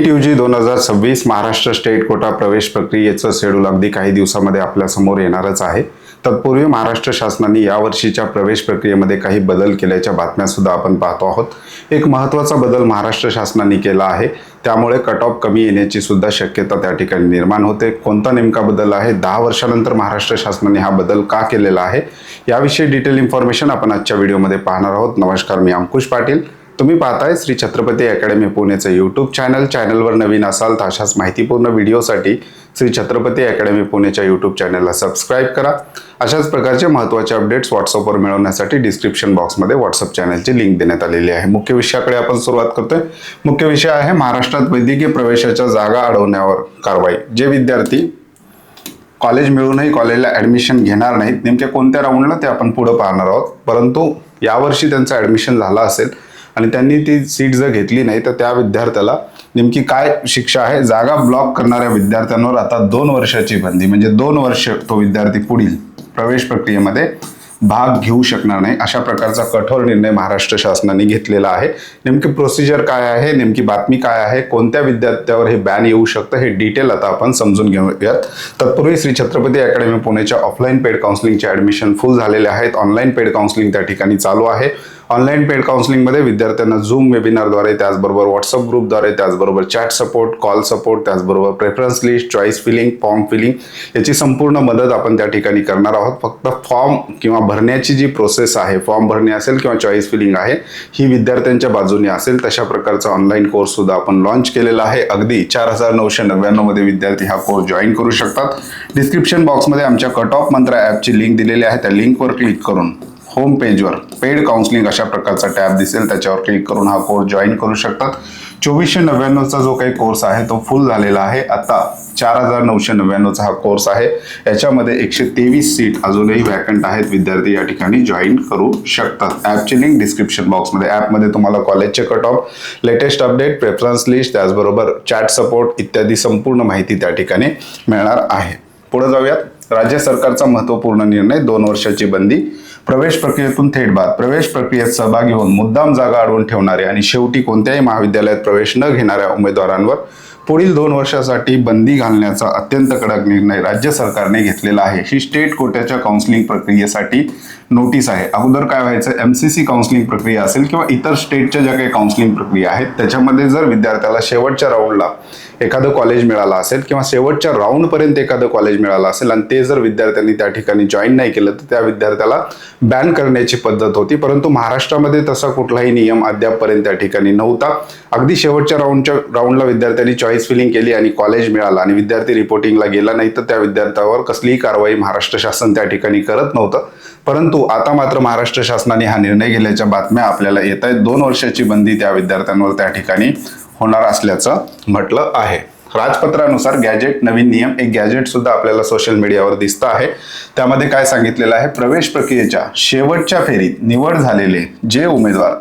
TUG 2026 Maharashtra state quota प्रवेश प्रक्रियेचं schedule अगदी काही दिवसामध्ये आपल्या समोर येणारच आहे। तत्पूर्वी महाराष्ट्र शासनाने यावर्षीच्या प्रवेश प्रक्रियेमध्ये काही बदल केल्याच्या बातम्या सुद्धा आपण पाहतो आहोत। एक महत्त्वाचा बदल महाराष्ट्र शासनाने केला आहे, त्यामुळे कट ऑफ कमी येण्याची सुद्धा शक्यता त्या ठिकाणी निर्माण होते। कोणता नेमका बदल आहे, 10 वर्षानंतर महाराष्ट्र शासनाने हा बदल का केलेला आहे, याविषयी डिटेल इन्फॉर्मेशन आपण आजच्या व्हिडिओमध्ये पाहणार आहोत। नमस्कार, मी अंकुश पाटील। तुम्ही पाहताय श्री छत्रपती अकॅडमी पुणेचं यूट्यूब चॅनल। चॅनलवर नवीन असाल तर अशाच माहितीपूर्ण व्हिडिओसाठी श्री छत्रपती अकॅडमी पुणेच्या यूट्यूब चॅनलला सबस्क्राईब करा। अशाच प्रकारचे महत्त्वाचे अपडेट्स व्हॉट्सअपवर मिळवण्यासाठी डिस्क्रिप्शन बॉक्समध्ये व्हॉट्सअप चॅनलची लिंक देण्यात आलेली आहे। मुख्य विषयाकडे आपण सुरुवात करतोय। मुख्य विषय आहे महाराष्ट्रात वैद्यकीय प्रवेशाच्या जागा अडवण्यावर कारवाई। जे विद्यार्थी कॉलेज मिळूनही कॉलेजला ऍडमिशन घेणार नाहीत, नेमक्या कोणत्या राऊंडला ते आपण पुढे पाहणार आहोत। परंतु यावर्षी त्यांचं ऍडमिशन झालं असेल आणि त्यांनी ती सीट जर घेतली नाही तर त्या विद्यार्थ्याला नेमकी काय शिक्षा आहे। जागा ब्लॉक करणाऱ्या विद्यार्थ्यांवर आता 2 वर्षाची बंदी, म्हणजे 2 वर्ष तो विद्यार्थी पुढील प्रवेश प्रक्रियेमध्ये भाग घेऊ शकणार नाही, अशा प्रकारचा कठोर निर्णय महाराष्ट्र शासनाने घेतलेला आहे। नेमकी प्रोसिजर काय आहे, नेमकी बातमी काय आहे, कोणत्या विद्यार्थ्यावर हे बॅन येऊ शकतं, हे डिटेल आता आपण समजून घेऊयात। तत्पूर्वी श्री छत्रपती अकॅडमी पुणेच्या ऑफलाईन पेड काउन्सिलिंगचे ऍडमिशन फुल झालेले आहेत। ऑनलाईन पेड काउन्सिलिंग त्या ठिकाणी चालू आहे। ऑनलाईन पेड काउन्सिलिंगमध्ये विद्यार्थ्यांना झूम वेबिनारद्वारे, त्याचबरोबर व्हॉट्सअप ग्रुपद्वारे, त्याचबरोबर चॅट सपोर्ट, कॉल सपोर्ट, त्याचबरोबर preference list, choice filling, form filling याची संपूर्ण मदत आपण त्या ठिकाणी करणार आहोत। फक्त फॉर्म किंवा भरण्याची जी प्रोसेस आहे, फॉर्म भरणे असेल किंवा चॉईस फिलिंग आहे, ही विद्यार्थ्यांच्या बाजूने असेल। तशा प्रकारचा ऑनलाईन कोर्स सुद्धा आपण लॉन्च केलेला आहे। अगदी 4999 मध्ये विद्यार्थी हा कोर्स जॉईन करू शकतात। डिस्क्रिप्शन बॉक्समध्ये आमच्या कट ऑफ मंत्रा ॲपची लिंक दिलेली आहे। त्या लिंकवर क्लिक करून होम पेजवर पेड काउन्सिलिंग अशा प्रकारचा टॅब दिसेल, त्याच्यावर क्लिक करून हा कोर्स जॉईन करू शकतात। 2499चा जो काही कोर्स आहे तो फुल झालेला आहे। आता 4999चा हा कोर्स आहे। याच्यामध्ये 123 सीट अजूनही वॅकंट आहेत, विद्यार्थी या ठिकाणी जॉईन करू शकतात। ॲपची लिंक डिस्क्रिप्शन बॉक्समध्ये। ॲपमध्ये तुम्हाला कॉलेजचे cut off, latest update, preference list, त्याचबरोबर चॅट सपोर्ट इत्यादी संपूर्ण माहिती त्या ठिकाणी मिळणार आहे। पुढे जाऊयात। राज्य सरकारचा महत्त्वपूर्ण निर्णय, 2 वर्षाची बंदी, प्रवेश प्रक्रियेतून थेट बाद। प्रवेश प्रक्रियेत सहभागी होऊन मुद्दाम जागा अडवून ठेवणारे आणि शेवटी कोणत्याही महाविद्यालयात प्रवेश न घेणाऱ्या उमेदवारांवर पुढील 2 वर्षासाठी बंदी घालण्याचा अत्यंत कडक निर्णय राज्य सरकारने घेतलेला आहे। ही स्टेट कोट्याच्या काउन्सिलिंग प्रक्रियेसाठी नोटीस आहे। अगोदर काय व्हायचं, MCC काउन्सिलिंग प्रक्रिया असेल किंवा इतर स्टेटच्या ज्या काही काउन्सिलिंग प्रक्रिया आहेत, त्याच्यामध्ये जर विद्यार्थ्याला शेवटच्या राऊंडला एखादं कॉलेज मिळालं असेल किंवा शेवटच्या राऊंड पर्यंत एखादं कॉलेज मिळालं असेल आणि ते जर विद्यार्थ्यांनी त्या ठिकाणी जॉईन नाही केलं तर त्या विद्यार्थ्याला बॅन करण्याची पद्धत होती। परंतु महाराष्ट्रामध्ये तसा कुठलाही नियम अद्यापपर्यंत त्या ठिकाणी नव्हता। अगदी शेवटच्या राऊंडला विद्यार्थ्यांनी चॉईस फिलिंग केली आणि कॉलेज मिळालं आणि विद्यार्थी रिपोर्टिंगला गेला नाही तर त्या विद्यार्थ्यावर कसलीही कारवाई महाराष्ट्र शासन त्या ठिकाणी करत नव्हतं। परंतु आता मात्र महाराष्ट्र शासनाने हा निर्णय घेतल्याच्या बातम्या आपल्याला येत आहेत। 2 वर्षाची बंदी त्या विद्यार्थ्यांवर त्या ठिकाणी होणार असल्याचं म्हटलं आहे। राजपत्रानुसार गॅजेट नवीन नियम, एक गॅजेट सुद्धा आपल्याला सोशल मीडियावर दिसतं आहे। त्यामध्ये काय सांगितलेलं आहे, प्रवेश प्रक्रियेच्या शेवटच्या फेरीत निवड झालेले जे उमेदवार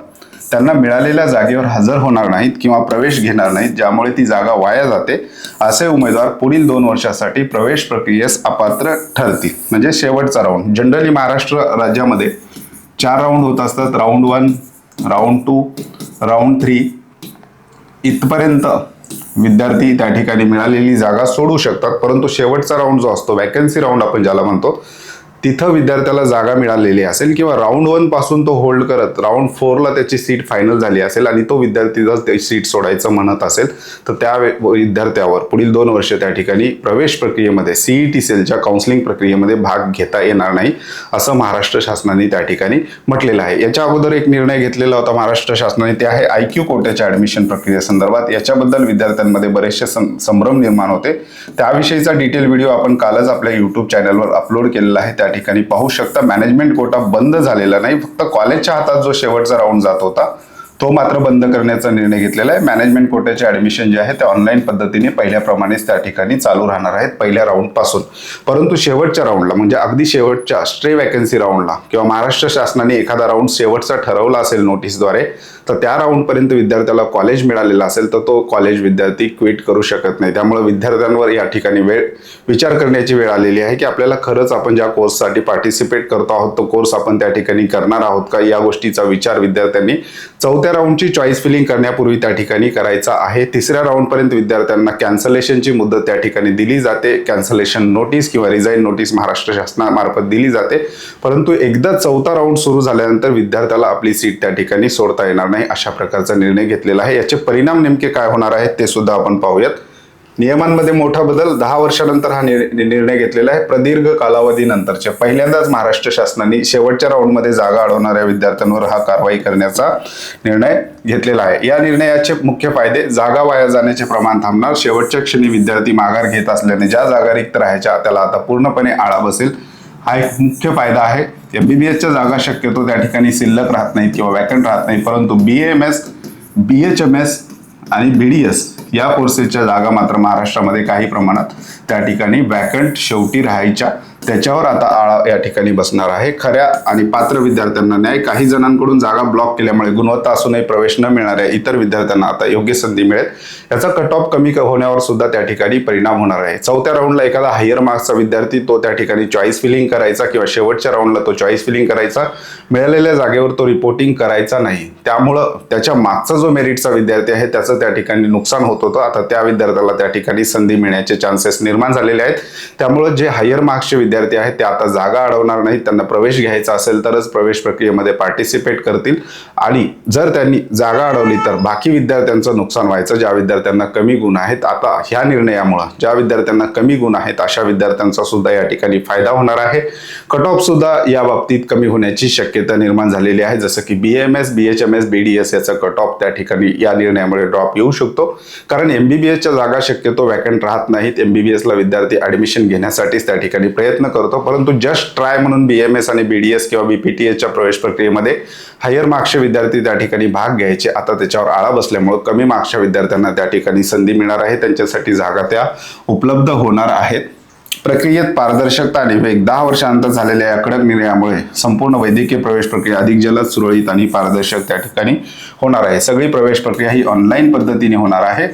त्यांना मिळालेल्या जागेवर हजर होणार नाहीत किंवा प्रवेश घेणार नाहीत, ज्यामुळे ती जागा वाया जाते, असे उमेदवार पुढील 2 वर्षासाठी प्रवेश प्रक्रियेस अपात्र ठरतील। म्हणजे शेवटचा राऊंड, जनरली महाराष्ट्र राज्यामध्ये 4 राऊंड होत असतात। राऊंड 1, राऊंड 2, राऊंड 3 इथपर्यंत विद्यार्थी त्या ठिकाणी मिळालेली जागा सोडू शकतात। परंतु शेवटचा राऊंड जो असतो, वॅकन्सी राऊंड आपण ज्याला म्हणतो, तिथं विद्यार्थ्याला जागा मिळालेली असेल किंवा राऊंड 1 पासून तो होल्ड करत राऊंड 4ला त्याची सीट फायनल झाली असेल आणि तो विद्यार्थी जर ते सीट सोडायचं म्हणत असेल तर त्या विद्यार्थ्यावर पुढील 2 वर्ष त्या ठिकाणी प्रवेश प्रक्रियेमध्ये CET सेलच्या काउन्सिलिंग प्रक्रियेमध्ये भाग घेता येणार नाही, असं महाराष्ट्र शासनाने त्या ठिकाणी म्हटलेलं आहे। याच्या अगोदर एक निर्णय घेतलेला होता महाराष्ट्र शासनाने, ते आहे IQ कोट्याच्या ऍडमिशन प्रक्रियेसंदर्भात। याच्याबद्दल विद्यार्थ्यांमध्ये बरेचसे संभ्रम निर्माण होते। त्याविषयीचा डिटेल व्हिडिओ आपण कालच आपल्या यूट्यूब चॅनलवर अपलोड केलेला आहे, त्या ठिकाणी पाहू शकता। मॅनेजमेंट कोटा बंद झालेला नाही, फक्त कॉलेजच्या हातात जो शेवटचा राऊंड जात होता तो मात्र बंद करण्याचा निर्णय घेतलेला आहे। मॅनेजमेंट कोट्याचे ऍडमिशन जे आहे ते ऑनलाईन पद्धतीने पहिल्याप्रमाणेच त्या ठिकाणी चालू राहणार आहेत पहिल्या राऊंड पासून। परंतु शेवटच्या राऊंडला, म्हणजे अगदी शेवटच्या स्ट्रे वॅकन्सी राऊंडला किंवा महाराष्ट्र शासनाने एखादा राऊंड शेवटचा ठरवला असेल नोटीसद्वारे, तर त्या राऊंड पर्यंत विद्यार्थ्याला कॉलेज मिळालेला असेल तर तो कॉलेज विद्यार्थी क्विट करू शकत नाही। त्यामुळे विद्यार्थ्यांवर या ठिकाणी विचार करण्याची वेळ आलेली आहे की आपल्याला खरंच आपण ज्या कोर्ससाठी पार्टिसिपेट करतो आहोत तो कोर्स आपण त्या ठिकाणी करणार आहोत का, या गोष्टीचा विचार विद्यार्थ्यांनी 4थ्या चौथ्या राऊंडची चॉईस फिलिंग करण्यापूर्वी त्या ठिकाणी करायचा आहे. तिसऱ्या राऊंडपर्यंत विद्यार्थ्यांना कॅन्सलेशनची मुदत त्या ठिकाणी दिली जाते. कॅन्सलेशन नोटीस किंवा रिझाईन नोटीस महाराष्ट्र शासनामार्फत दिली जाते. परंतु एकदा चौथा राऊंड सुरू झाल्यानंतर विद्यार्थ्याला आपली सीट त्या ठिकाणी सोडता येणार नाही, अशा प्रकारचा निर्णय घेतलेला आहे. याचे परिणाम नेमके काय होणार आहेत ते सुद्धा आपण पाहूयात. नियमांमध्ये मोठा बदल, 10 वर्षानंतर हा निर्णय घेतलेला आहे. प्रदीर्घ कालावधीनंतरच्या पहिल्यांदाच महाराष्ट्र शासनाने शेवटच्या राऊंडमध्ये जागा अडवणाऱ्या विद्यार्थ्यांवर हा कारवाई करण्याचा निर्णय घेतलेला आहे. या निर्णयाचे मुख्य फायदे: जागा वाया जाण्याचे प्रमाण थांबणार. शेवटच्या क्षणी विद्यार्थी माघार घेत असल्याने ज्या जागा रिक्त राहायच्या त्याला आता पूर्णपणे आळा बसेल, हा एक मुख्य फायदा आहे. MBBSच्या जागा शक्यतो त्या ठिकाणी शिल्लक राहत नाहीत किंवा वॅकंट राहत नाही, परंतु BAMS, BHMS आणि BDS या कोर्सेसच्या जागा मात्र महाराष्ट्रामध्ये काही प्रमाणात त्या ठिकाणी वॅकंट शेवटी राहायच्या, त्याच्यावर आता आळा या ठिकाणी बसणार आहे. खऱ्या आणि पात्र विद्यार्थ्यांना न्याय. काही जणांकडून जागा ब्लॉक केल्यामुळे गुणवत्ता असूनही प्रवेश न मिळणाऱ्या इतर विद्यार्थ्यांना आता योग्य संधी मिळेल. याचा कट ऑफ कमी होण्यावर सुद्धा त्या ठिकाणी परिणाम होणार आहे. चौथ्या राऊंडला एखादा हायर मार्क्सचा विद्यार्थी तो त्या ठिकाणी चॉईस फिलिंग करायचा किंवा शेवटच्या राऊंडला तो चॉईस फिलिंग करायचा, मिळालेल्या जागेवर तो रिपोर्टिंग करायचा नाही. त्यामुळं त्याच्या मागचा जो मेरिटचा विद्यार्थी आहे त्याचं त्या ठिकाणी नुकसान होत होतं. आता त्या विद्यार्थ्याला त्या ठिकाणी संधी मिळण्याचे चान्सेस निर्माण झालेले आहेत. त्यामुळे जे हायर मार्क्सचे विद्यार्थी आहेत ते आता जागा अडवणार नाहीत. त्यांना प्रवेश घ्यायचा असेल तरच प्रवेश प्रक्रियेमध्ये पार्टिसिपेट करतील, आणि जर त्यांनी जागा अडवली तर बाकी विद्यार्थ्यांचं नुकसान व्हायचं. ज्या विद्यार्थ्यांना कमी गुण आहेत, आता ह्या निर्णयामुळे ज्या विद्यार्थ्यांना कमी गुण आहेत अशा विद्यार्थ्यांचा सुद्धा या ठिकाणी फायदा होणार आहे. कट ऑफ सुद्धा या बाबतीत कमी होण्याची शक्यता निर्माण झालेली आहे. जसं की BAMS, BHMS, BDS याचा कट ऑफ त्या ठिकाणी या निर्णयामुळे ड्रॉप येऊ शकतो, कारण MBBSच्या जागा शक्यतो वॅकंट राहत नाहीत. MBBSला विद्यार्थी ऍडमिशन घेण्यासाठीच त्या ठिकाणी प्रयत्न करतो, परंतु जस्ट ट्राय म्हणून BAMS आणि BDS किंवा BPTSच्या प्रवेश प्रक्रियेमध्ये हायर मार्क्सचे विद्यार्थी त्या ठिकाणी भाग घ्यायचे. आता त्याच्यावर आळा बसल्यामुळे कमी मार्क्सच्या विद्यार्थ्यांना त्या ठिकाणी संधी मिळणार आहे. त्यांच्यासाठी जागा त्या उपलब्ध होणार आहेत. प्रक्रियेत पारदर्शकता आणि वेग. 10 वर्षानंतर झालेल्या या कडक निर्णयामुळे संपूर्ण वैद्यकीय प्रवेश प्रक्रिया अधिक जलद, सुरळीत आणि पारदर्शक त्या ठिकाणी होणार आहे. सगळी प्रवेश प्रक्रिया ही ऑनलाईन पद्धतीने होणार आहे.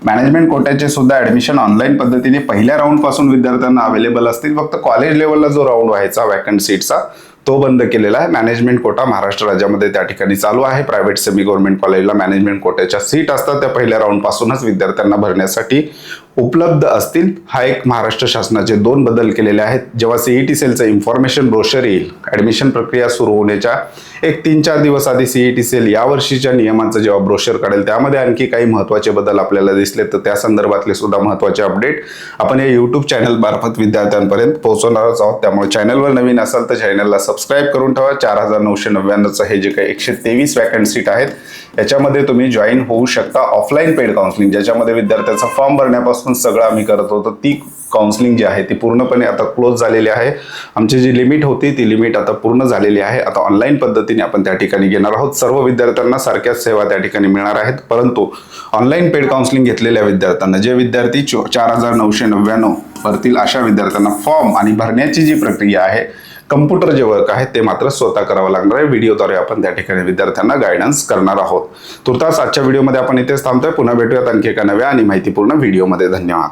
मॅनेजमेंट कोट्याचे सुद्धा ऍडमिशन ऑनलाईन पद्धतीने पहिल्या राऊंड पासून विद्यार्थ्यांना अवेलेबल असतील. फक्त कॉलेज लेवलला जो राऊंड व्हायचा वॅकंट सीटचा तो बंद केलेला आहे. मॅनेजमेंट कोटा महाराष्ट्र राज्यामध्ये त्या ठिकाणी चालू आहे. प्रायव्हेट सेमी गव्हर्नमेंट कॉलेजला मॅनेजमेंट कोट्याच्या सीट असतात, त्या पहिल्या राऊंड पासूनच विद्यार्थ्यांना भरण्यासाठी उपलब्ध असतील. हा एक महाराष्ट्र शासनाचे 2 बदल केलेले आहेत. जेव्हा CET सेलचं इन्फॉर्मेशन ब्रोशर येईल, ऍडमिशन प्रक्रिया सुरू होण्याच्या एक 3-4 दिवस आधी CET सेल या वर्षीच्या नियमांचं जेव्हा ब्रोशर काढेल त्यामध्ये आणखी काही महत्त्वाचे बदल आपल्याला दिसले तर त्या संदर्भातले सुद्धा महत्त्वाचे अपडेट आपण या YouTube चॅनल मार्फत विद्यार्थ्यांपर्यंत पोहोचवणारच आहोत. त्यामुळे चॅनलवर नवीन असाल तर चॅनलला सबस्क्राईब करून ठेवा. 4999चं हे जे काही 123 वॅकंट सीट आहेत याच्यामध्ये तुम्ही जॉईन होऊ शकता. ऑफलाईन पेड काउन्सिलिंग, ज्याच्यामध्ये विद्यार्थ्याचा फॉर्म भरण्यापासून सगळं आम्ही करत होतो, ती काउन्सिलिंग जी आहे ती पूर्णपणे आता क्लोज झालेली आहे. आमची जी लिमिट होती ती लिमिट आता पूर्ण झालेली आहे. आता ऑनलाईन पद्धतीने आपण त्या ठिकाणी घेणार आहोत. सर्व विद्यार्थ्यांना सारख्याच सेवा त्या ठिकाणी मिळणार आहेत, परंतु ऑनलाईन पेड काउन्सिलिंग घेतलेल्या विद्यार्थ्यांना, जे विद्यार्थी 4999 भरतील अशा विद्यार्थ्यांना फॉर्म आणि भरण्याची जी प्रक्रिया आहे, कम्प्युटर जे वर्क आहे ते मात्र स्वतः करावं लागणार आहे. व्हिडिओद्वारे आपण त्या ठिकाणी विद्यार्थ्यांना गायडन्स करणार आहोत. तुर्तास आजच्या व्हिडिओमध्ये आपण इथेच थांबतोय. पुन्हा भेटूयात आणखी एका नव्या आणि माहितीपूर्ण व्हिडिओमध्ये. धन्यवाद.